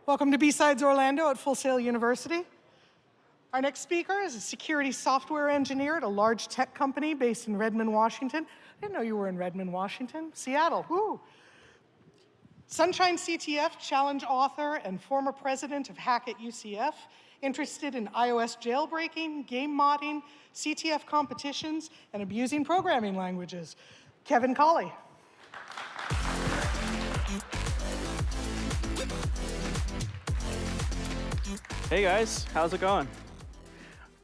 Welcome to B-Sides Orlando at Full Sail University. Our next speaker is a security software engineer at a large tech company based in Redmond, Washington. I didn't know you were in Redmond, Washington. Seattle, woo. Sunshine CTF challenge author and former president of Hack at UCF, interested in iOS jailbreaking, game modding, CTF competitions, and abusing programming languages. Kevin Colley. Hey guys, how's it going?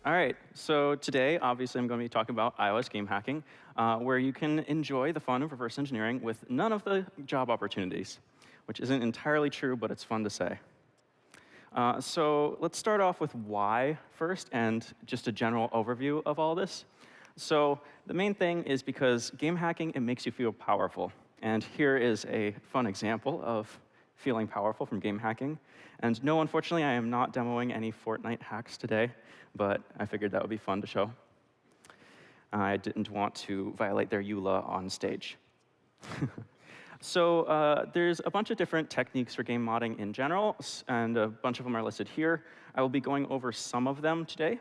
All right, so today, obviously, I'm going to be talking about iOS game hacking, where you can enjoy the fun of reverse engineering with none of the job opportunities, which isn't entirely true, but it's fun to say. So let's start off with why first, and just a general overview of all this. So the main thing is because game hacking, it makes you feel powerful. And here is a fun example of feeling powerful from game hacking. And no, unfortunately, I am not demoing any Fortnite hacks today, but I figured that would be fun to show. I didn't want to violate their EULA on stage. So there's a bunch of different techniques for game modding in general, and a bunch of them are listed here. I will be going over some of them today.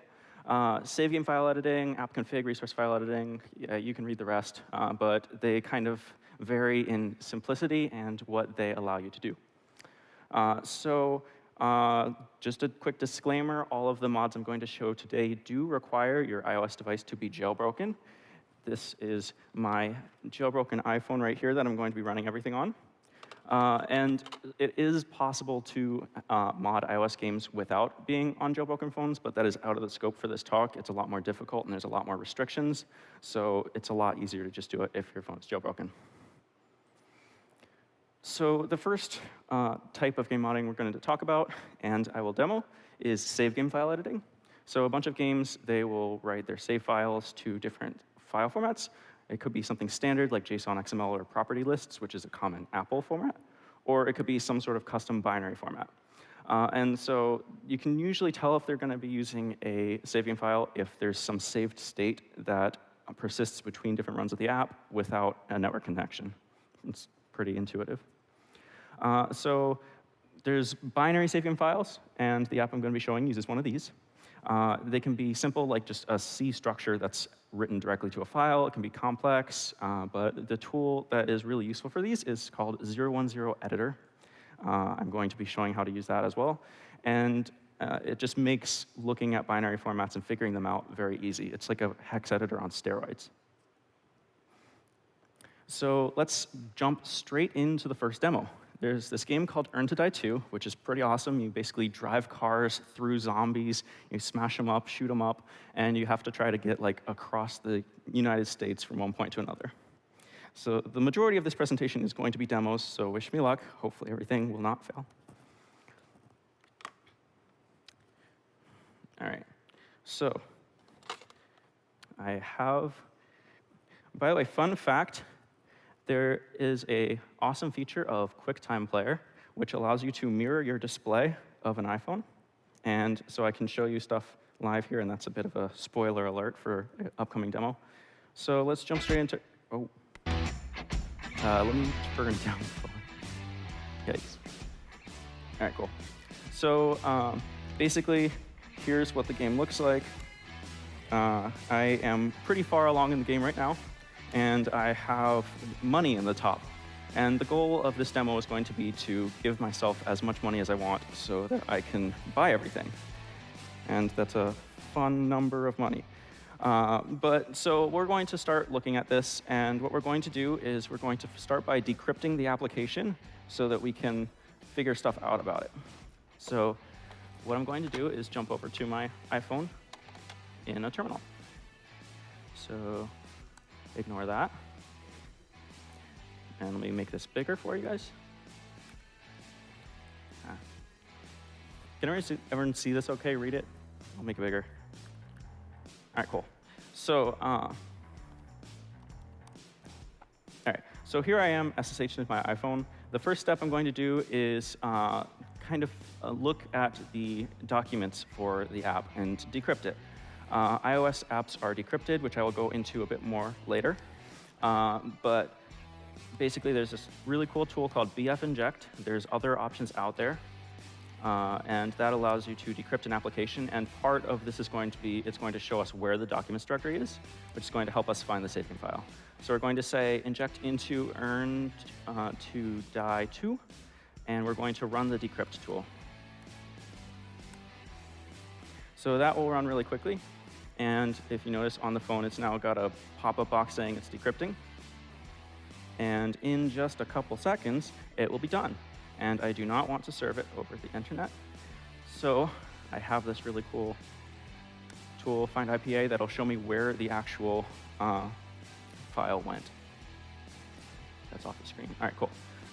Save game file editing, app config, resource file editing, you can read the rest, but they kind of vary in simplicity and what they allow you to do. Just a quick disclaimer, all of the mods I'm going to show today do require your iOS device to be jailbroken. This is my jailbroken iPhone right here that I'm going to be running everything on. And it is possible to mod iOS games without being on jailbroken phones, but that is out of the scope for this talk. It's a lot more difficult, and there's a lot more restrictions. So it's a lot easier to just do it if your phone's jailbroken. So the first type of game modding we're going to talk about, and I will demo, is save game file editing. So a bunch of games, they will write their save files to different file formats. It could be something standard like JSON, XML, or property lists, which is a common Apple format. Or it could be some sort of custom binary format. And so you can usually tell if they're going to be using a save game file if there's some saved state that persists between different runs of the app without a network connection. It's pretty intuitive. So there's binary save game files, and the app I'm going to be showing uses one of these. They can be simple, like just a C structure that's written directly to a file. It can be complex, but the tool that is really useful for these is called 010 Editor. I'm going to be showing how to use that as well. And it just makes looking at binary formats and figuring them out very easy. It's like a hex editor on steroids. So let's jump straight into the first demo. There's this game called Earn to Die 2, which is pretty awesome. You basically drive cars through zombies, you smash them up, shoot them up, and you have to try to get like across the United States from one point to another. So the majority of this presentation is going to be demos, so wish me luck. Hopefully everything will not fail. All right, so I have, by the way, fun fact, there is an awesome feature of QuickTime Player, which allows you to mirror your display of an iPhone. And so I can show you stuff live here, and that's a bit of a spoiler alert for an upcoming demo. So let's jump straight into, let me turn down the phone. Yikes. All right, cool. So basically, here's what the game looks like. I am pretty far along in the game right now, and I have money in the top. And the goal of this demo is going to be to give myself as much money as I want so that I can buy everything. And that's a fun number of money. So we're going to start looking at this, and what we're going to do is we're going to start by decrypting the application so that we can figure stuff out about it. So what I'm going to do is jump over to my iPhone in a terminal. So ignore that. And let me make this bigger for you guys. Can everyone see this okay? Read it? I'll make it bigger. All right, cool. So, all right. So here I am SSH into my iPhone. The first step I'm going to do is kind of look at the documents for the app and decrypt it. iOS apps are decrypted, which I will go into a bit more later. But basically, there's this really cool tool called BF Inject. There's other options out there. and that allows you to decrypt an application. And part of this is going to be, it's going to show us where the documents directory is, which is going to help us find the savegame file. So we're going to say inject into earned to die 2, and we're going to run the decrypt tool. So that will run really quickly. And if you notice on the phone, it's now got a pop-up box saying it's decrypting. And in just a couple seconds, it will be done. And I do not want to serve it over the internet. So I have this really cool tool, Find IPA, that'll show me where the actual file went. That's off the screen. All right, cool.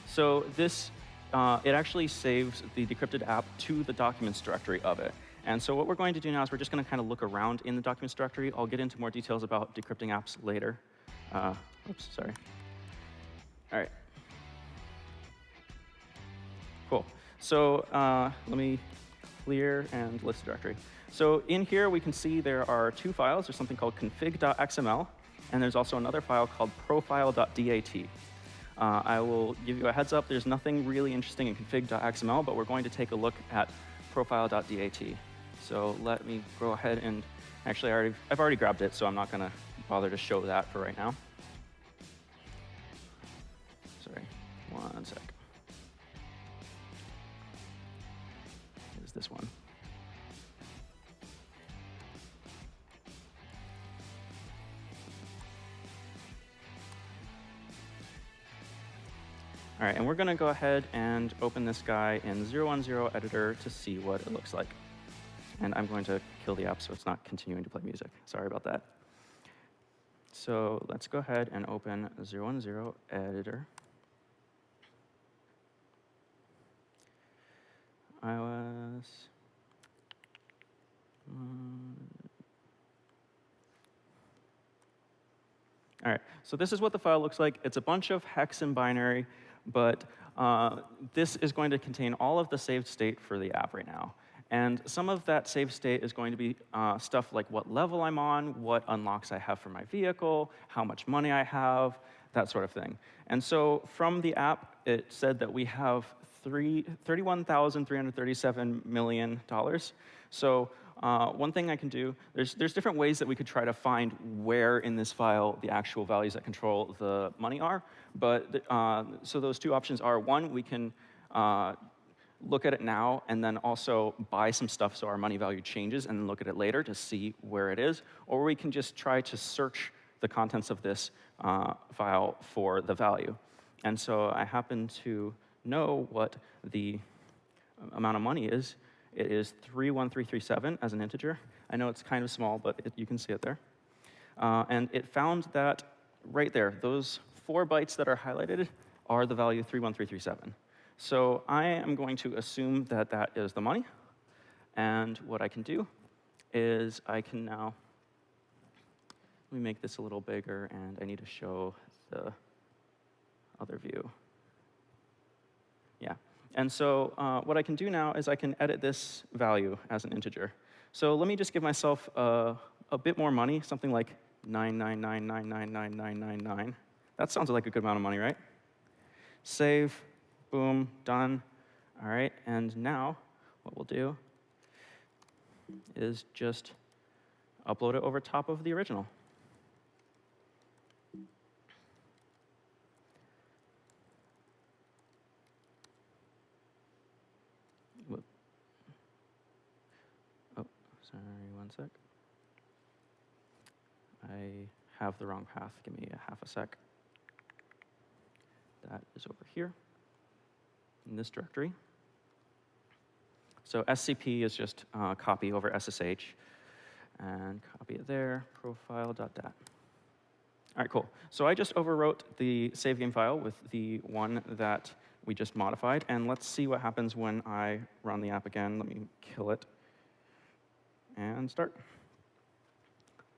So this, it actually saves the decrypted app to the documents directory of it. And so what we're going to do now is we're just going to kind of look around in the documents directory. I'll get into more details about decrypting apps later. Oops, sorry. All right. Cool. So let me clear and list the directory. So in here, we can see there are 2 files. There's something called config.xml, and there's also another file called profile.dat. I will give you a heads up. There's nothing really interesting in config.xml, but we're going to take a look at profile.dat. So let me go ahead and actually, I've already grabbed it, so I'm not going to bother to show that for right now. Sorry, one sec. Is this one? All right, and we're going to go ahead and open this guy in 010 editor to see what it looks like. And I'm going to kill the app so it's not continuing to play music. Sorry about that. So let's go ahead and open 010 editor. iOS. All right, so this is what the file looks like. It's a bunch of hex and binary, but this is going to contain all of the saved state for the app right now. And some of that saved state is going to be stuff like what level I'm on, what unlocks I have for my vehicle, how much money I have, that sort of thing. And so from the app, it said that we have $31,337 million. So one thing I can do, there's different ways that we could try to find where in this file the actual values that control the money are. But so those 2 options are, one, we can look at it now and then also buy some stuff so our money value changes and then look at it later to see where it is. Or we can just try to search the contents of this file for the value. And so I happen to know what the amount of money is. It is 31337 as an integer. I know it's kind of small, but you can see it there. And it found that right there, those 4 bytes that are highlighted are the value 31337. So I am going to assume that that is the money. And what I can do is I can now, let me make this a little bigger, and I need to show the other view. Yeah. And so what I can do now is I can edit this value as an integer. So let me just give myself a bit more money, something like 999999999. That sounds like a good amount of money, right? Save. Boom, done. All right, and now what we'll do is just upload it over top of the original. Whoop. Oh, sorry, one sec. I have the wrong path. Give me a half a sec. That is over here in this directory. So SCP is just copy over SSH, and copy it there, profile.dat. All right, cool. So I just overwrote the save game file with the one that we just modified, and let's see what happens when I run the app again. Let me kill it and start.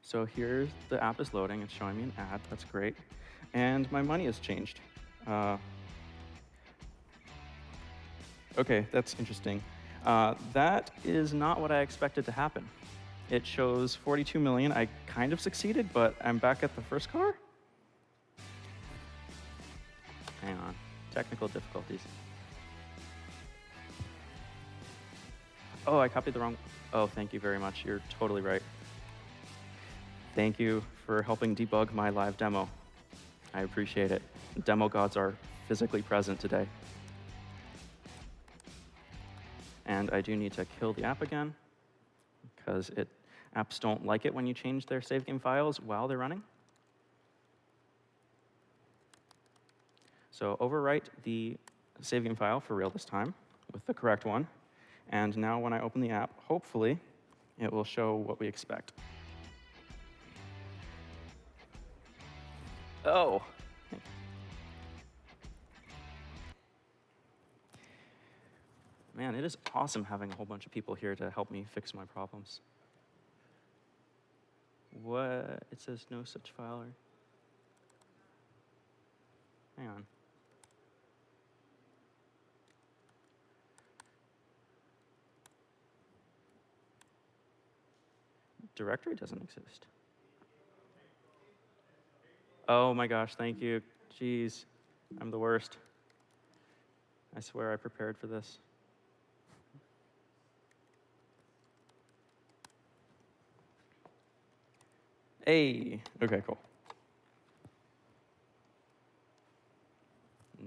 So here's the app is loading. It's showing me an ad. That's great. And my money has changed. OK, that's interesting. That is not what I expected to happen. It shows 42 million. I kind of succeeded, but I'm back at the first car. Hang on. Technical difficulties. Oh, I copied the wrong. Oh, thank you very much. You're totally right. Thank you for helping debug my live demo. I appreciate it. Demo gods are physically present today. And I do need to kill the app again, because apps don't like it when you change their save game files while they're running. So overwrite the save game file for real this time with the correct one. And now when I open the app, hopefully, it will show what we expect. Oh. Man, it is awesome having a whole bunch of people here to help me fix my problems. What? It says no such file. Hang on. Directory doesn't exist. Oh my gosh, thank you. Jeez, I'm the worst. I swear I prepared for this. Hey, okay, cool.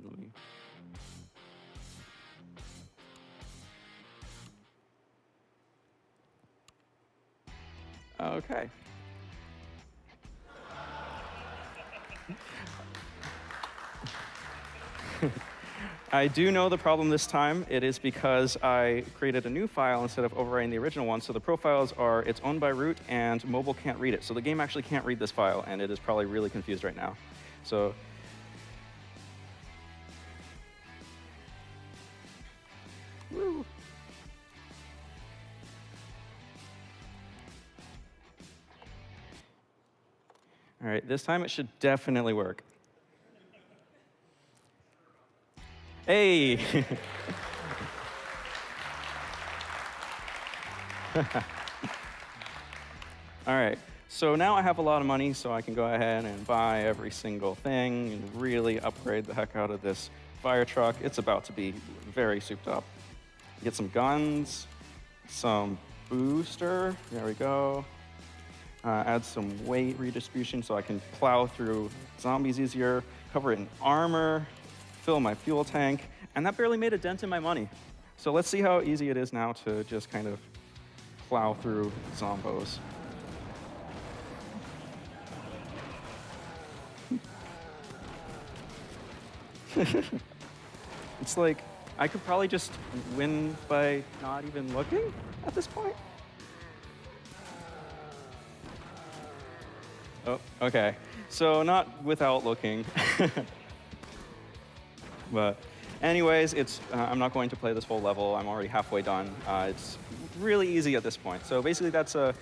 Let me. Okay. I do know the problem this time. It is because I created a new file instead of overwriting the original one. So the profiles are, it's owned by root, and mobile can't read it. So the game actually can't read this file, and it is probably really confused right now. So woo. All right, this time it should definitely work. Hey! All right, so now I have a lot of money, so I can go ahead and buy every single thing and really upgrade the heck out of this fire truck. It's about to be very souped up. Get some guns, some booster, there we go. Add some weight redistribution so I can plow through zombies easier, cover it in armor, fill my fuel tank, and that barely made a dent in my money. So let's see how easy it is now to just kind of plow through zombos. It's like, I could probably just win by not even looking at this point. Oh, okay. So not without looking. But anyways, I'm not going to play this whole level. I'm already halfway done. It's really easy at this point. So basically, that's a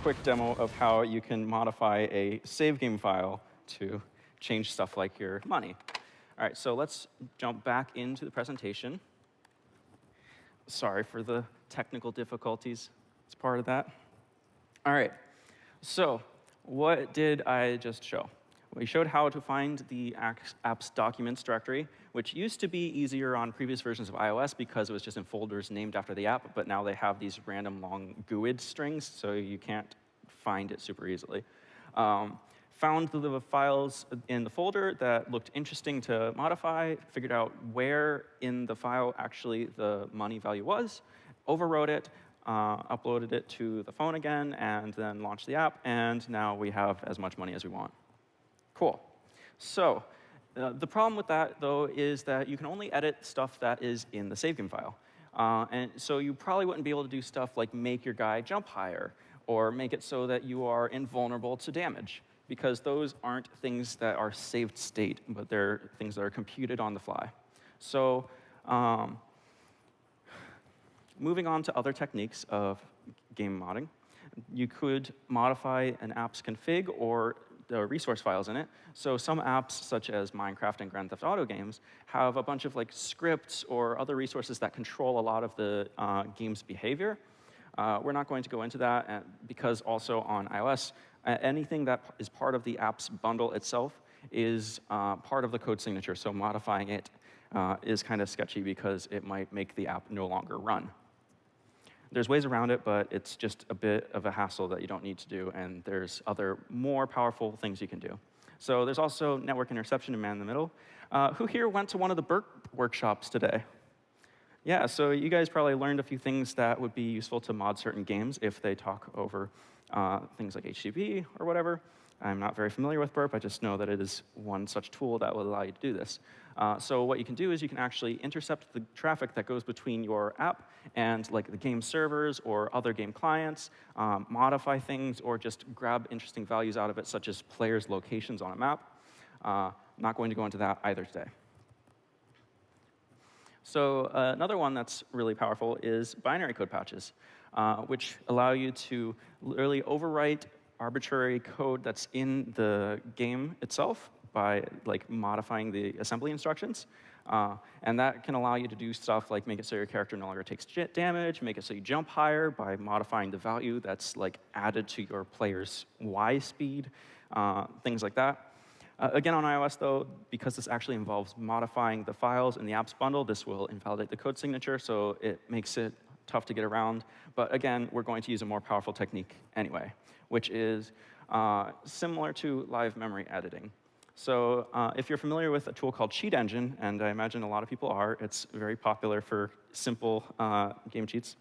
quick demo of how you can modify a save game file to change stuff like your money. All right, so let's jump back into the presentation. Sorry for the technical difficulties. It's part of that. All right, so what did I just show? We showed how to find the app's documents directory, which used to be easier on previous versions of iOS because it was just in folders named after the app, but now they have these random long GUID strings, so you can't find it super easily. Found the files in the folder that looked interesting to modify, figured out where in the file actually the money value was, overwrote it, uploaded it to the phone again, and then launched the app, and now we have as much money as we want. Cool. So the problem with that, though, is that you can only edit stuff that is in the save game file. And so you probably wouldn't be able to do stuff like make your guy jump higher or make it so that you are invulnerable to damage, because those aren't things that are saved state, but they're things that are computed on the fly. So moving on to other techniques of game modding, you could modify an app's config or the resource files in it. So some apps, such as Minecraft and Grand Theft Auto games, have a bunch of like scripts or other resources that control a lot of the game's behavior. We're not going to go into that because also on iOS, anything that is part of the app's bundle itself is part of the code signature. So modifying it is kind of sketchy because it might make the app no longer run. There's ways around it, but it's just a bit of a hassle that you don't need to do, and there's other more powerful things you can do. So there's also network interception and man in the middle. Who here went to one of the BERT workshops today? Yeah, so you guys probably learned a few things that would be useful to mod certain games if they talk over things like HTTP or whatever. I'm not very familiar with Burp. I just know that it is one such tool that will allow you to do this. So what you can do is you can actually intercept the traffic that goes between your app and like the game servers or other game clients, modify things, or just grab interesting values out of it, such as players' locations on a map. Not going to go into that either today. So another one that's really powerful is binary code patches, which allow you to literally overwrite arbitrary code that's in the game itself by like modifying the assembly instructions. And that can allow you to do stuff like make it so your character no longer takes damage, make it so you jump higher by modifying the value that's like added to your player's Y speed, things like that. Again, on iOS, though, because this actually involves modifying the files in the apps bundle, this will invalidate the code signature, so it makes it tough to get around. But again, we're going to use a more powerful technique anyway, which is similar to live memory editing. So if you're familiar with a tool called Cheat Engine, and I imagine a lot of people are, it's very popular for simple game cheats.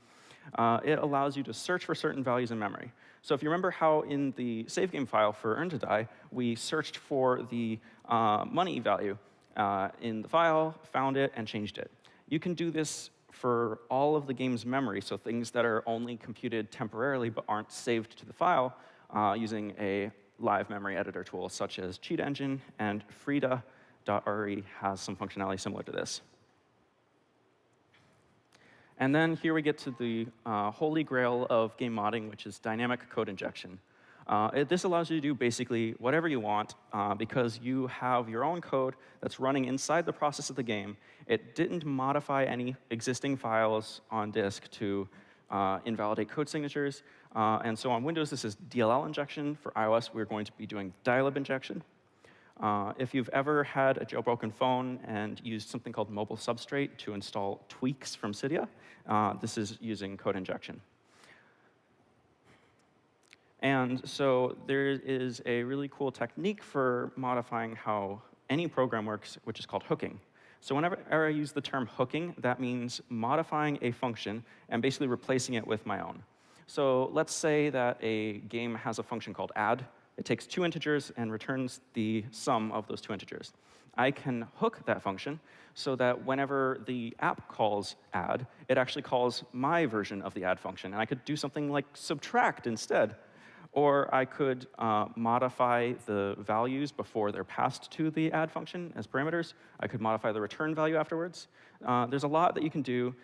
It allows you to search for certain values in memory. So if you remember how in the save game file for Earn to Die, we searched for the money value in the file, found it, and changed it. You can do this for all of the game's memory, so things that are only computed temporarily but aren't saved to the file using a live memory editor tool such as Cheat Engine, and Frida.re has some functionality similar to this. And then here we get to the holy grail of game modding, which is dynamic code injection. This allows you to do basically whatever you want because you have your own code that's running inside the process of the game. It didn't modify any existing files on disk to invalidate code signatures. And so on Windows, this is DLL injection. For iOS, we're going to be doing dial-up injection. If you've ever had a jailbroken phone and used something called Mobile Substrate to install tweaks from Cydia, this is using code injection. And so there is a really cool technique for modifying how any program works, which is called hooking. So whenever I use the term hooking, that means modifying a function and basically replacing it with my own. So let's say that a game has a function called add. It takes 2 integers and returns the sum of those 2 integers. I can hook that function so that whenever the app calls add, it actually calls my version of the add function. And I could do something like subtract instead. Or I could modify the values before they're passed to the add function as parameters. I could modify the return value afterwards. There's a lot that you can do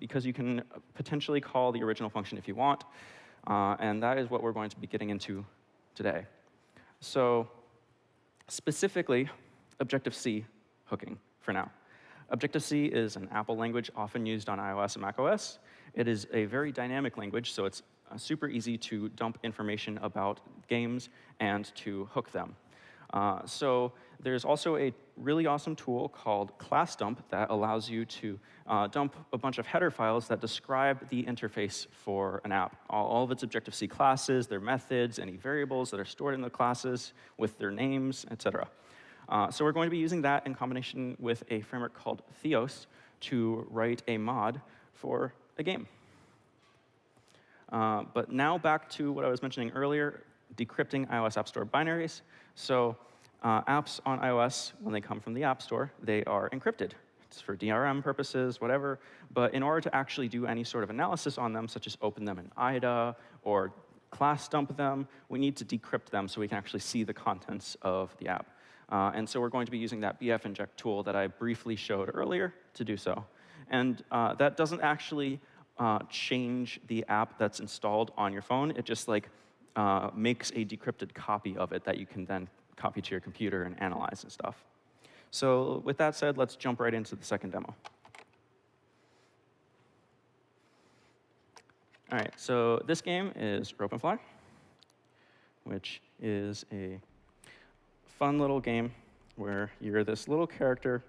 because you can potentially call the original function if you want. And that is what we're going to be getting into today. So specifically, Objective-C hooking for now. Objective-C is an Apple language often used on iOS and macOS. It is a very dynamic language, so it's super easy to dump information about games and to hook them. So there's also a really awesome tool called class dump that allows you to dump a bunch of header files that describe the interface for an app. All of its Objective-C classes, their methods, any variables that are stored in the classes with their names, etc. So we're going to be using that in combination with a framework called Theos to write a mod for a game. But now back to what I was mentioning earlier, decrypting iOS App Store binaries. So apps on iOS, when they come from the App Store, they are encrypted. It's for DRM purposes, whatever. But in order to actually do any sort of analysis on them, such as open them in IDA or class dump them, we need to decrypt them so we can actually see the contents of the app. And so we're going to be using that BF inject tool that I briefly showed earlier to do so. And that doesn't actually change the app that's installed on your phone. It just like makes a decrypted copy of it that you can then copy to your computer and analyze and stuff. So with that said, let's jump right into the second demo. All right, so this game is Rope and Fly, which is a fun little game where you're this little character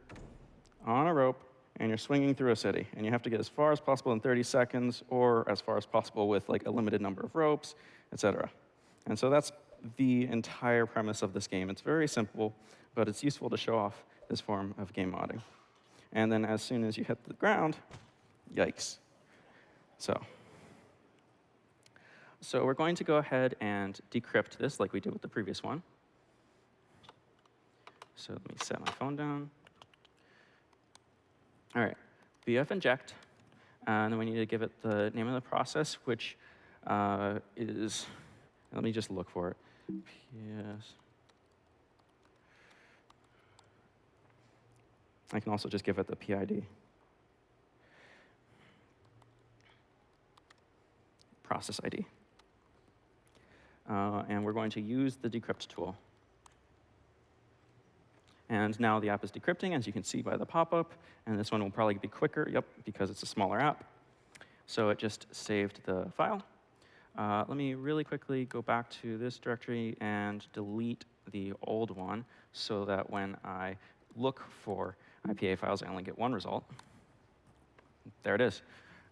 on a rope and you're swinging through a city, and you have to get as far as possible in 30 seconds, or as far as possible with like a limited number of ropes, etc. And so that's the entire premise of this game. It's very simple, but it's useful to show off this form of game modding. And then as soon as you hit the ground, yikes. So we're going to go ahead and decrypt this like we did with the previous one. So let me set my phone down. All right, bf inject, and then we need to give it the name of the process, which is, let me just look for it. PS. I can also just give it the PID. Process ID. And we're going to use the decrypt tool. And now the app is decrypting, as you can see by the pop-up. And this one will probably be quicker, yep, because it's a smaller app. So it just saved the file. Let me really quickly go back to this directory and delete the old one so that when I look for IPA files, I only get one result. There it is.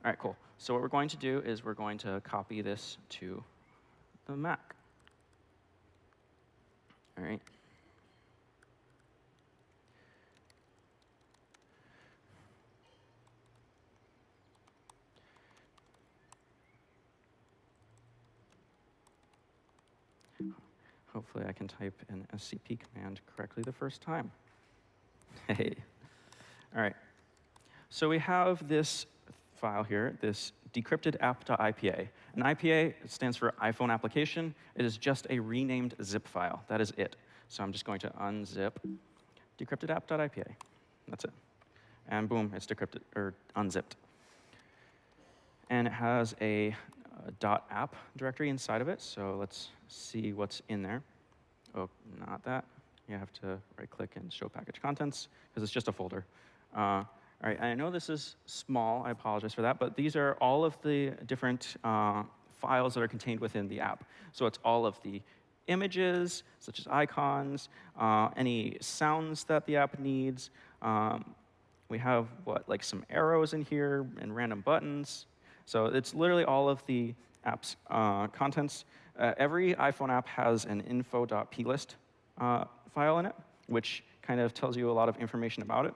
All right, cool. So what we're going to do is we're going to copy this to the Mac. All right. Hopefully I can type an scp command correctly the first time. Hey. All right. So we have this file here, this decrypted app.ipa. An IPA stands for iPhone application. It is just a renamed zip file. That is it. So I'm just going to unzip decrypted app.ipa. That's it. And boom, it's decrypted, or unzipped. And it has a .app directory inside of it. So let's see what's in there. Oh, not that. You have to right-click and show package contents, because it's just a folder. All right, I know this is small. I apologize for that. But these are all of the different files that are contained within the app. So it's all of the images, such as icons, any sounds that the app needs. We have, like some arrows in here and random buttons. So it's literally all of the app's contents. Every iPhone app has an info.plist file in it, which kind of tells you a lot of information about it.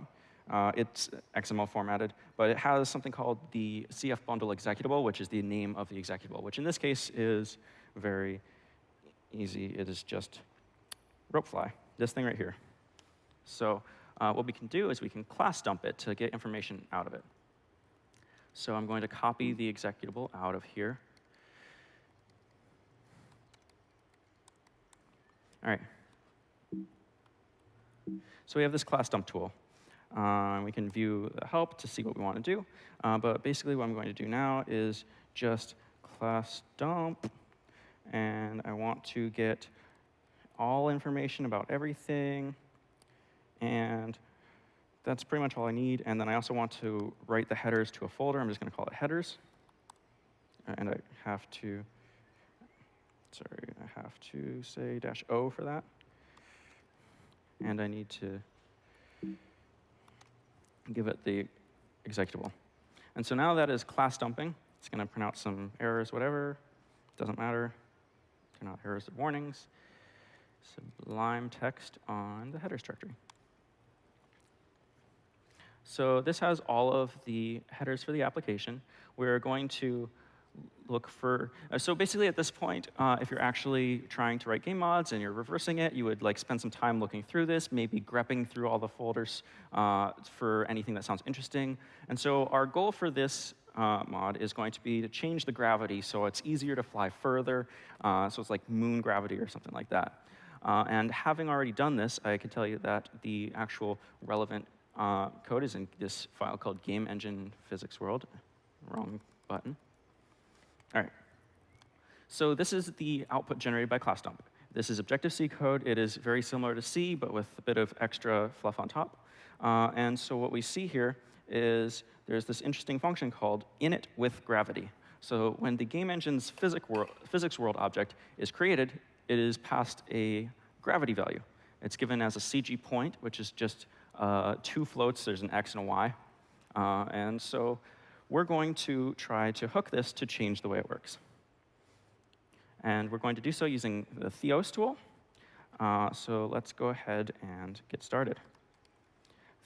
It's XML formatted, but it has something called the CF bundle executable, which is the name of the executable, which in this case is very easy. It is just ropefly, this thing right here. So what we can do is we can class dump it to get information out of it. So I'm going to copy the executable out of here. All right. So we have this class dump tool. We can view the help to see what we want to do. But basically what I'm going to do now is just class dump. And I want to get all information about everything. And that's pretty much all I need. And then I also want to write the headers to a folder. I'm just going to call it headers. And I have to, say -O for that. And I need to give it the executable. And so now that is class dumping. It's going to print out some errors, whatever. Doesn't matter. They're not errors, they're warnings. Sublime text on the headers directory. So this has all of the headers for the application. We're going to look for, so basically at this point, if you're actually trying to write game mods and you're reversing it, you would spend some time looking through this, maybe grepping through all the folders for anything that sounds interesting. And so our goal for this mod is going to be to change the gravity so it's easier to fly further. So it's like moon gravity or something like that. And having already done this, I can tell you that the actual relevant code is in this file called Game Engine Physics World. Wrong button. All right. So this is the output generated by class dump. This is Objective-C code. It is very similar to C, but with a bit of extra fluff on top. And so what we see here is there's this interesting function called initWithGravity. So when the game engine's physics world object is created, it is passed a gravity value. It's given as a CG point, which is just 2 floats. There's an X and a Y. And so we're going to try to hook this to change the way it works. And we're going to do so using the Theos tool. So let's go ahead and get started.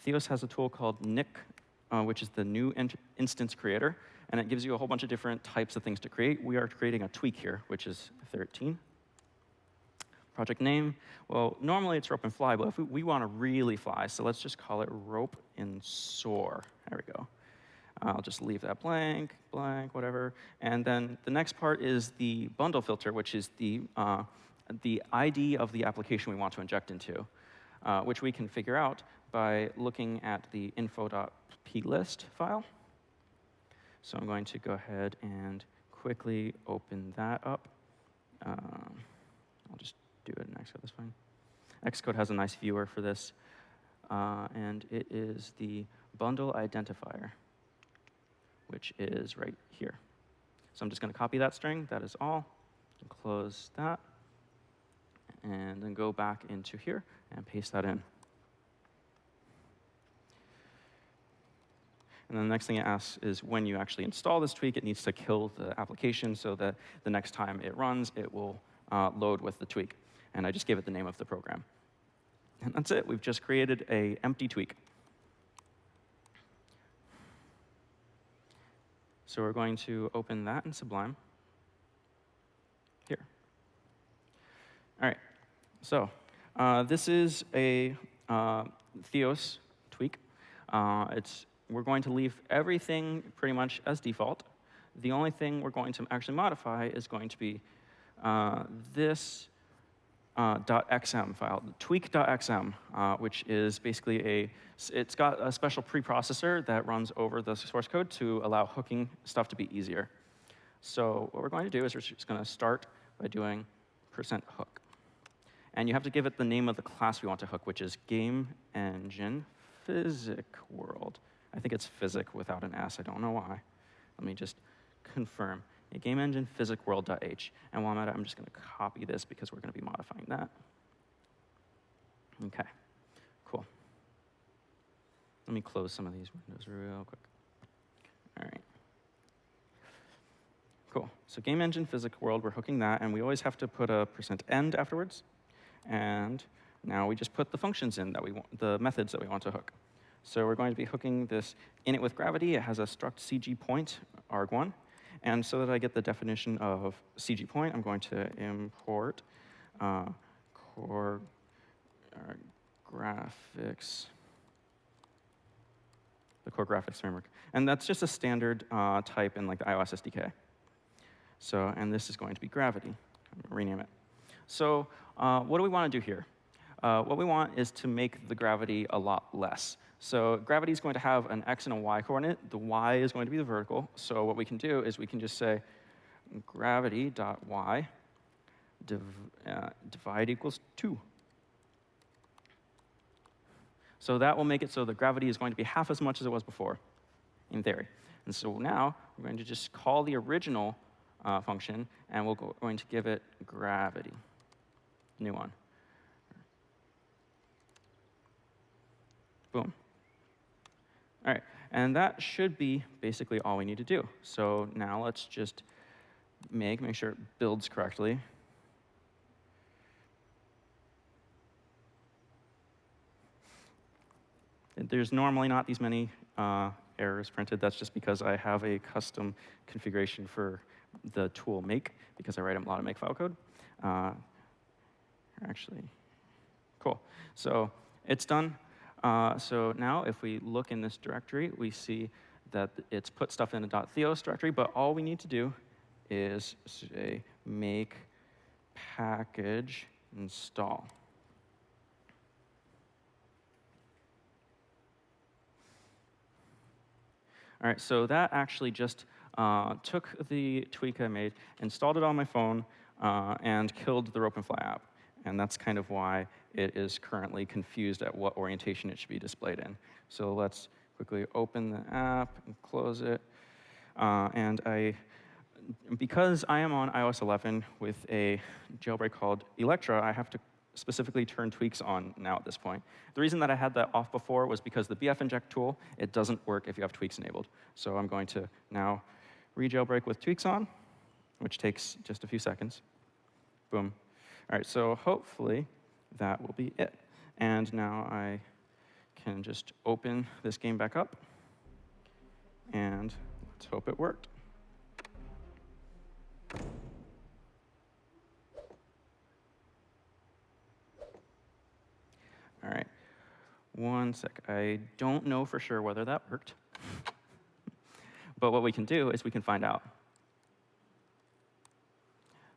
Theos has a tool called Nick, which is the new instance creator. And it gives you a whole bunch of different types of things to create. We are creating a tweak here, which is 13. Project name, well, normally it's rope and fly, but if we want to really fly, so let's just call it rope and soar. There we go. I'll just leave that blank, whatever. And then the next part is the bundle filter, which is the ID of the application we want to inject into, which we can figure out by looking at the info.plist file. So I'm going to go ahead and quickly open that up. I'll just do it in Xcode, that's fine. Xcode has a nice viewer for this, and it is the bundle identifier, which is right here. So I'm just going to copy that string, that is all, and close that, and then go back into here and paste that in. And then the next thing it asks is when you actually install this tweak, it needs to kill the application so that the next time it runs, it will load with the tweak. And I just gave it the name of the program. And that's it. We've just created an empty tweak. So we're going to open that in Sublime here. All right. So this is a Theos tweak. We're going to leave everything pretty much as default. The only thing we're going to actually modify is going to be this .xm file, tweak.xm, which is basically it's got a special preprocessor that runs over the source code to allow hooking stuff to be easier. So what we're going to do is we're just going to start by doing %hook. And you have to give it the name of the class we want to hook, which is Game Engine Physic World. I think it's physic without an S. I don't know why. Let me just confirm. A Game Engine Physic World.h. And while I'm at it, I'm just going to copy this because we're going to be modifying that. OK, cool. Let me close some of these windows real quick. All right. Cool. So Game Engine Physic World, we're hooking that. And we always have to put a %end afterwards. And now we just put the functions in that we want, the methods that we want to hook. So we're going to be hooking this init with gravity. It has a struct CG point, arg1. And so that I get the definition of CG point, I'm going to import core graphics, the core graphics framework. And that's just a standard type in like the iOS SDK. So, and this is going to be gravity. I'm going to rename it. So what do we want to do here? What we want is to make the gravity a lot less. So gravity is going to have an x and a y coordinate. The y is going to be the vertical. So what we can do is we can just say gravity.y divide equals 2. So that will make it so the gravity is going to be half as much as it was before, in theory. And so now we're going to just call the original function, and we're going to give it gravity, new one. Boom. All right, and that should be basically all we need to do. So now let's just make sure it builds correctly. There's normally not these many errors printed. That's just because I have a custom configuration for the tool make, because I write a lot of makefile code. Actually, cool. So it's done. So now if we look in this directory, we see that it's put stuff in a .theos directory, but all we need to do is say make package install. All right, so that actually just took the tweak I made, installed it on my phone, and killed the Rope and Fly app. And that's kind of why it is currently confused at what orientation it should be displayed in. So let's quickly open the app and close it. Because I am on iOS 11 with a jailbreak called Electra, I have to specifically turn tweaks on now at this point. The reason that I had that off before was because the BF inject tool, it doesn't work if you have tweaks enabled. So I'm going to now re-jailbreak with tweaks on, which takes just a few seconds. Boom. All right, so hopefully that will be it. And now I can just open this game back up, and let's hope it worked. All right, one sec. I don't know for sure whether that worked. But what we can do is we can find out.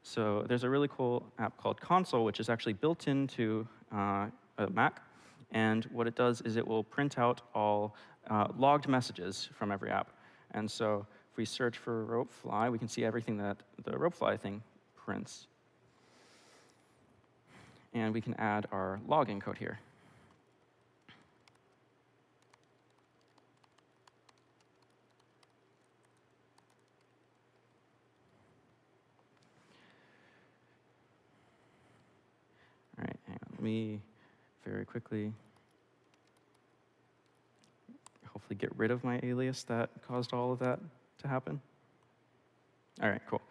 So there's a really cool app called Console, which is actually built into a Mac. And what it does is it will print out all logged messages from every app. And so if we search for rope fly, we can see everything that the rope fly thing prints. And we can add our logging code here. All right, hang on. Let me very quickly hopefully get rid of my alias that caused all of that to happen. All right, cool.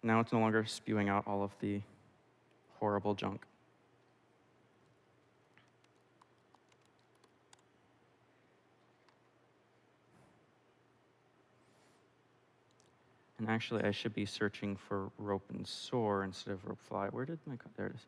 Now it's no longer spewing out all of the horrible junk. And actually, I should be searching for rope and soar instead of rope fly. Where did my code? There it is.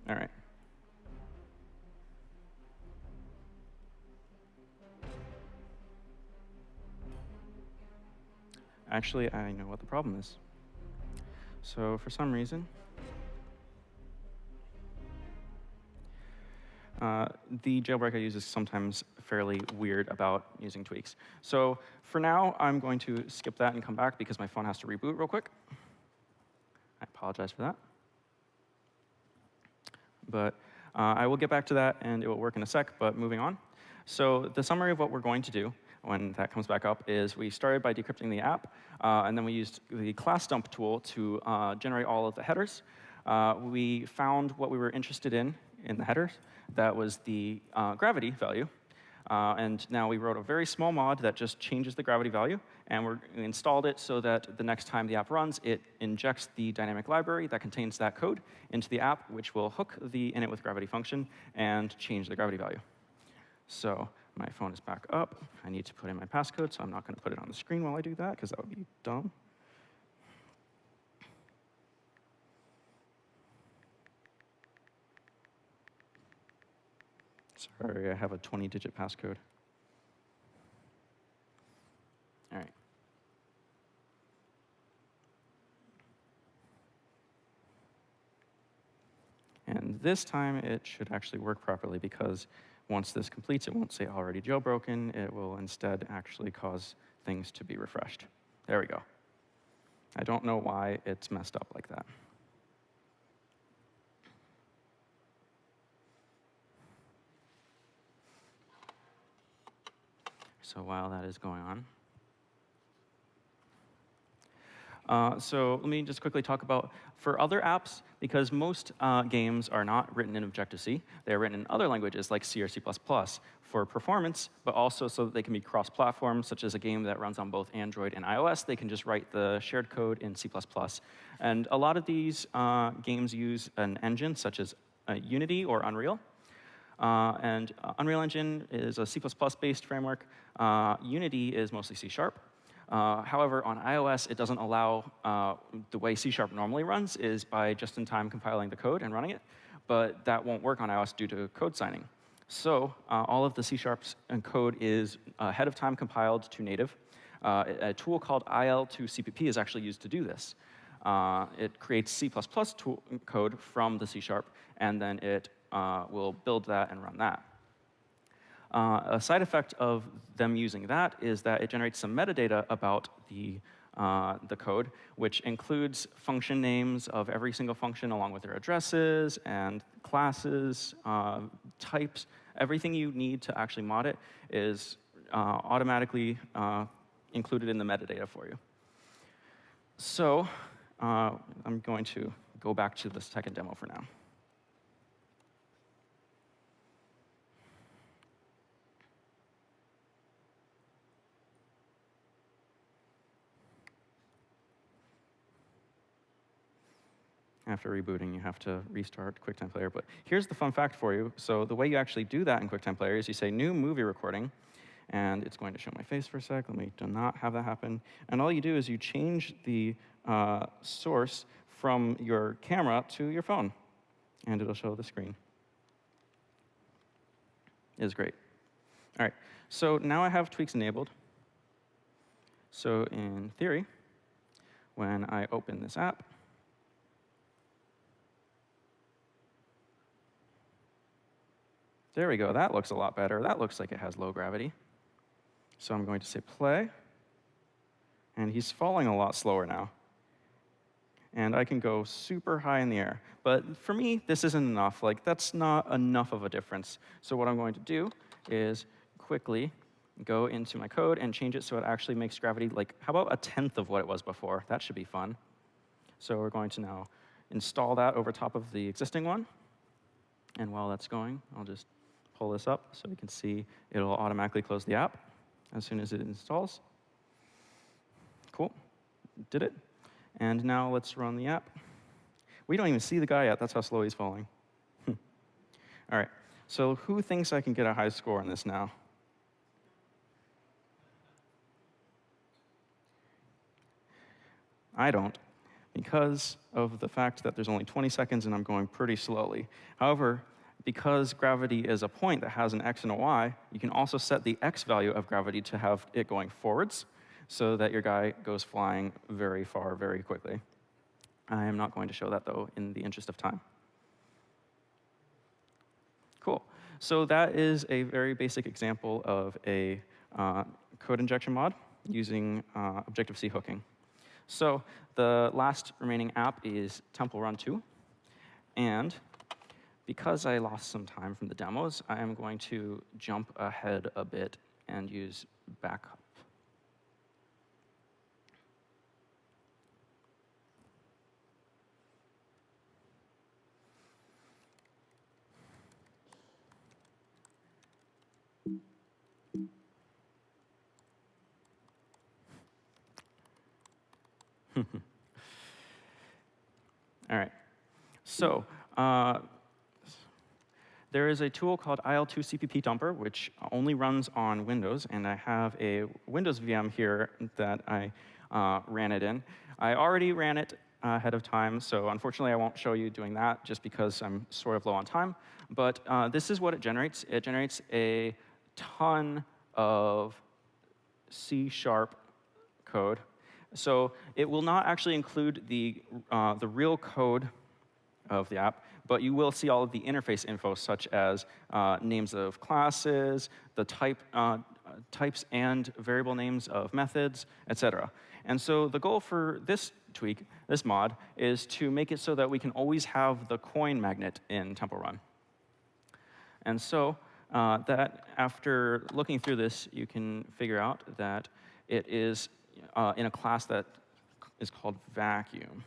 All right. Actually, I know what the problem is. So for some reason, the jailbreak I use is sometimes fairly weird about using tweaks. So for now, I'm going to skip that and come back because my phone has to reboot real quick. I apologize for that. But I will get back to that, and it will work in a sec, but moving on. So the summary of what we're going to do when that comes back up is we started by decrypting the app, and then we used the class dump tool to generate all of the headers. We found what we were interested in the headers. That was the gravity value. And now we wrote a very small mod that just changes the gravity value, and we installed it so that the next time the app runs, it injects the dynamic library that contains that code into the app, which will hook the init with gravity function and change the gravity value. So my phone is back up. I need to put in my passcode, so I'm not going to put it on the screen while I do that, because that would be dumb. Sorry, I have a 20-digit passcode. All right. And this time, it should actually work properly, because once this completes, it won't say already jailbroken. It will instead actually cause things to be refreshed. There we go. I don't know why it's messed up like that. So while that is going on, so let me just quickly talk about, for other apps, because most games are not written in Objective-C, they're written in other languages like C or C++ for performance, but also so that they can be cross-platform, such as a game that runs on both Android and iOS. They can just write the shared code in C++. And a lot of these games use an engine such as Unity or Unreal. And Unreal Engine is a C++-based framework. Unity is mostly C#. However, on iOS, it doesn't allow the way C# normally runs is by just-in-time compiling the code and running it. But that won't work on iOS due to code signing. So all of the C# code is ahead of time compiled to native. A tool called IL2CPP is actually used to do this. It creates C++ code from the C#, and then it will build that and run that. A side effect of them using that is that it generates some metadata about the the code, which includes function names of every single function along with their addresses and classes, types. Everything you need to actually mod it is automatically included in the metadata for you. So I'm going to go back to the second demo for now. After rebooting, you have to restart QuickTime Player. But here's the fun fact for you. So the way you actually do that in QuickTime Player is you say new movie recording, and it's going to show my face for a sec. Let me do not have that happen. And all you do is you change the source from your camera to your phone, and it'll show the screen. It's great. All right, so now I have tweaks enabled. So in theory, when I open this app, there we go. That looks a lot better. That looks like it has low gravity. So I'm going to say play. And he's falling a lot slower now. And I can go super high in the air. But for me, this isn't enough. Like, that's not enough of a difference. So what I'm going to do is quickly go into my code and change it so it actually makes gravity, like, how about 1/10 of what it was before? That should be fun. So we're going to now install that over top of the existing one. And while that's going, I'll just pull this up so we can see it'll automatically close the app as soon as it installs. Cool. Did it. And now let's run the app. We don't even see the guy yet. That's how slow he's falling. All right. So who thinks I can get a high score on this now? I don't, because of the fact that there's only 20 seconds and I'm going pretty slowly. However, because gravity is a point that has an x and a y, you can also set the x value of gravity to have it going forwards so that your guy goes flying very far very quickly. I am not going to show that, though, in the interest of time. Cool. So that is a very basic example of a code injection mod using Objective-C hooking. So the last remaining app is Temple Run 2. And because I lost some time from the demos, I am going to jump ahead a bit and use backup. All right. So there is a tool called IL2 CPP dumper, which only runs on Windows, and I have a Windows VM here that I ran it in. I already ran it ahead of time, so unfortunately I won't show you doing that just because I'm sort of low on time. But this is what it generates. It generates a ton of C# code. So it will not actually include the real code of the app, but you will see all of the interface info, such as names of classes, the types and variable names of methods, etc. And so the goal for this tweak, this mod, is to make it so that we can always have the coin magnet in Temple Run. And so that after looking through this, you can figure out that it is in a class that is called vacuum.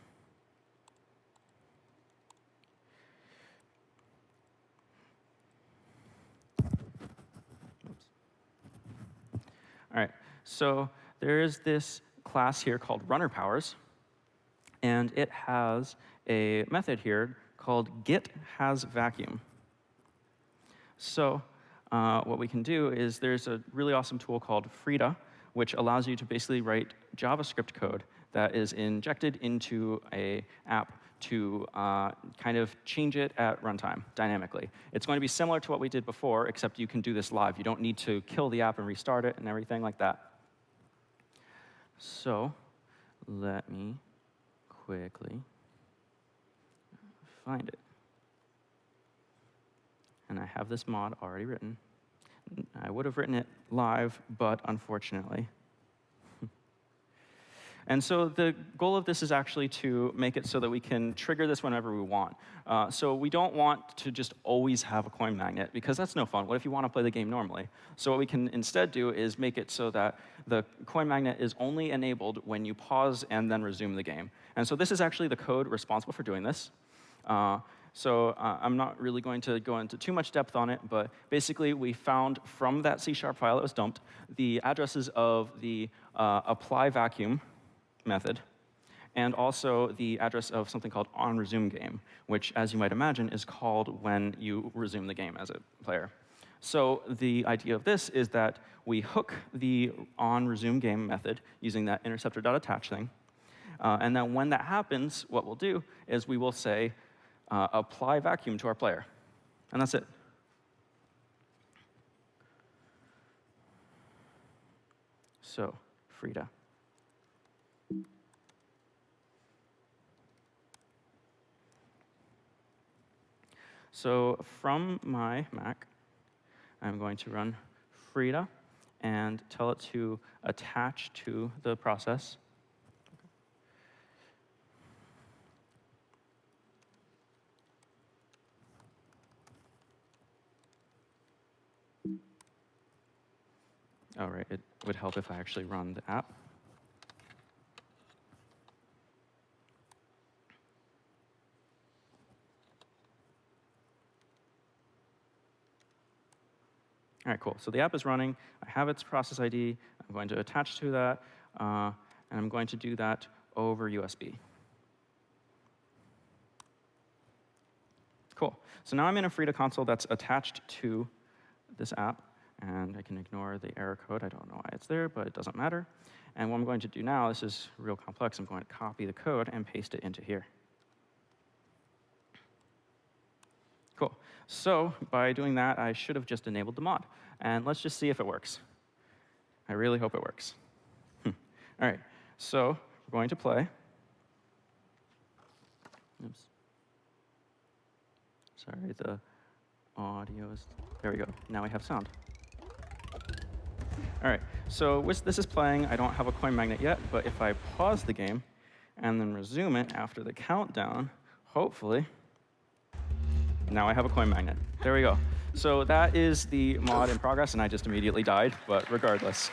Oops. All right, so there is this class here called runner powers, and it has a method here called getHasVacuum. So what we can do is there's a really awesome tool called Frida, which allows you to basically write JavaScript code that is injected into an app to kind of change it at runtime dynamically. It's going to be similar to what we did before, except you can do this live. You don't need to kill the app and restart it and everything like that. So let me quickly find it. And I have this mod already written. I would have written it live, but unfortunately. And so the goal of this is actually to make it so that we can trigger this whenever we want. So we don't want to just always have a coin magnet, because that's no fun. What if you want to play the game normally? So what we can instead do is make it so that the coin magnet is only enabled when you pause and then resume the game. And so this is actually the code responsible for doing this. I'm not really going to go into too much depth on it, but basically we found from that C# file that was dumped the addresses of the apply vacuum method, and also the address of something called onResumeGame, which, as you might imagine, is called when you resume the game as a player. So the idea of this is that we hook the onResumeGame method using that interceptor.attach thing, and then when that happens, what we'll do is we will say apply vacuum to our player, and that's it. So, Frida. So from my Mac, I'm going to run Frida and tell it to attach to the process. All right, it would help if I actually run the app. All right, cool. So the app is running. I have its process ID. I'm going to attach to that, and I'm going to do that over USB. Cool. So now I'm in a Frida console that's attached to this app, and I can ignore the error code. I don't know why it's there, but it doesn't matter. And what I'm going to do now, this is real complex. I'm going to copy the code and paste it into here. Cool. So by doing that, I should have just enabled the mod. And let's just see if it works. I really hope it works. All right. So we're going to play. Oops. Sorry, the audio is... There we go. Now we have sound. All right. So this is playing. I don't have a coin magnet yet, but if I pause the game and then resume it after the countdown, hopefully... Now I have a coin magnet. There we go. So that is the mod in progress, and I just immediately died, but regardless.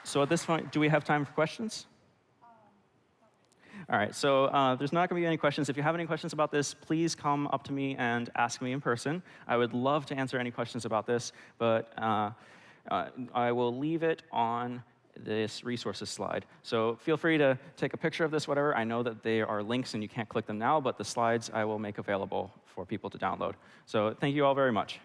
So at this point, do we have time for questions? All right, so there's not going to be any questions. If you have any questions about this, please come up to me and ask me in person. I would love to answer any questions about this, but I will leave it on this resources slide. So feel free to take a picture of this, whatever. I know that they are links and you can't click them now, but the slides I will make available for people to download. So thank you all very much.